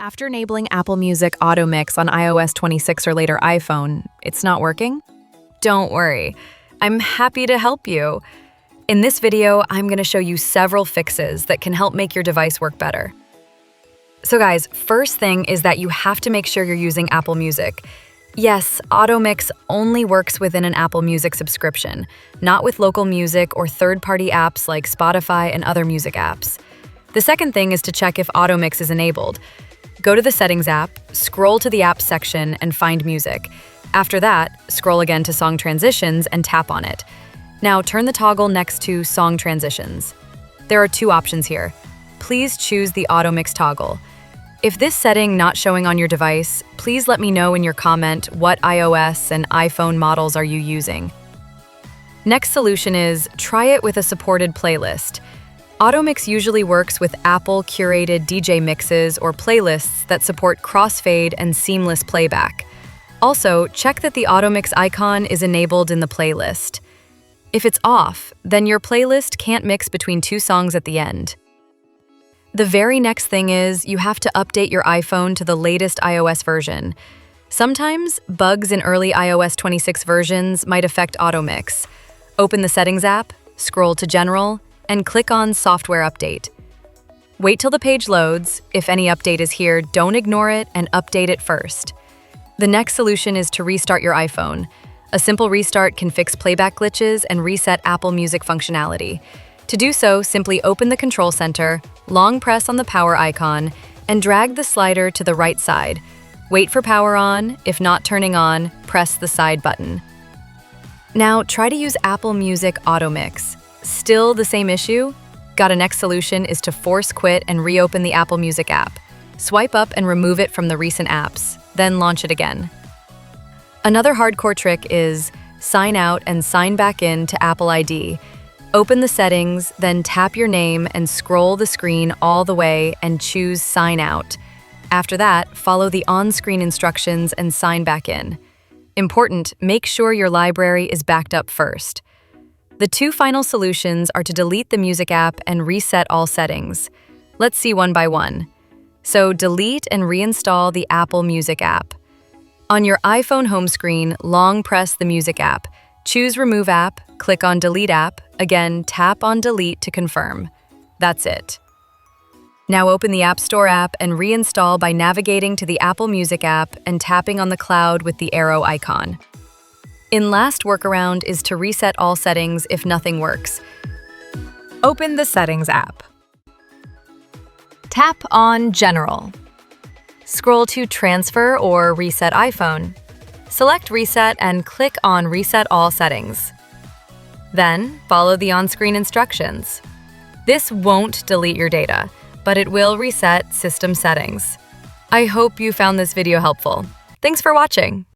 After enabling Apple Music AutoMix on iOS 26 or later iPhone, it's not working? Don't worry, I'm happy to help you. In this video, I'm going to show you several fixes that can help make your device work better. So guys, first thing is that you have to make sure you're using Apple Music. Yes, AutoMix only works within an Apple Music subscription, not with local music or third-party apps like Spotify and other music apps. The second thing is to check if AutoMix is enabled. Go to the Settings app, scroll to the Apps section, and find Music. After that, scroll again to Song Transitions and tap on it. Now turn the toggle next to Song Transitions. There are two options here. Please choose the AutoMix toggle. If this setting not showing on your device, please let me know in your comment what iOS and iPhone models are you using. Next solution is try it with a supported playlist. AutoMix usually works with Apple-curated DJ mixes or playlists that support crossfade and seamless playback. Also, check that the AutoMix icon is enabled in the playlist. If it's off, then your playlist can't mix between two songs at the end. The very next thing is you have to update your iPhone to the latest iOS version. Sometimes, bugs in early iOS 26 versions might affect AutoMix. Open the Settings app, scroll to General, and click on Software Update. Wait till the page loads. If any update is here, don't ignore it and update it first. The next solution is to restart your iPhone. A simple restart can fix playback glitches and reset Apple Music functionality. To do so, simply open the Control Center, long press on the power icon, and drag the slider to the right side. Wait for power on. If not turning on, press the side button. Now try to use Apple Music AutoMix. Still the same issue? Got a next solution is to force quit and reopen the Apple Music app. Swipe up and remove it from the recent apps, then launch it again. Another hardcore trick is sign out and sign back in to Apple ID. Open the settings, then tap your name and scroll the screen all the way and choose Sign Out. After that, follow the on-screen instructions and sign back in. Important, make sure your library is backed up first. The two final solutions are to delete the Music app and reset all settings. Let's see one by one. So delete and reinstall the Apple Music app. On your iPhone home screen, long press the Music app. Choose Remove App, click on Delete App, again tap on Delete to confirm. That's it. Now open the App Store app and reinstall by navigating to the Apple Music app and tapping on the cloud with the arrow icon. In last workaround is to reset all settings if nothing works. Open the Settings app. Tap on General. Scroll to Transfer or Reset iPhone. Select Reset and click on Reset All Settings. Then, follow the on-screen instructions. This won't delete your data, but it will reset system settings. I hope you found this video helpful. Thanks for watching.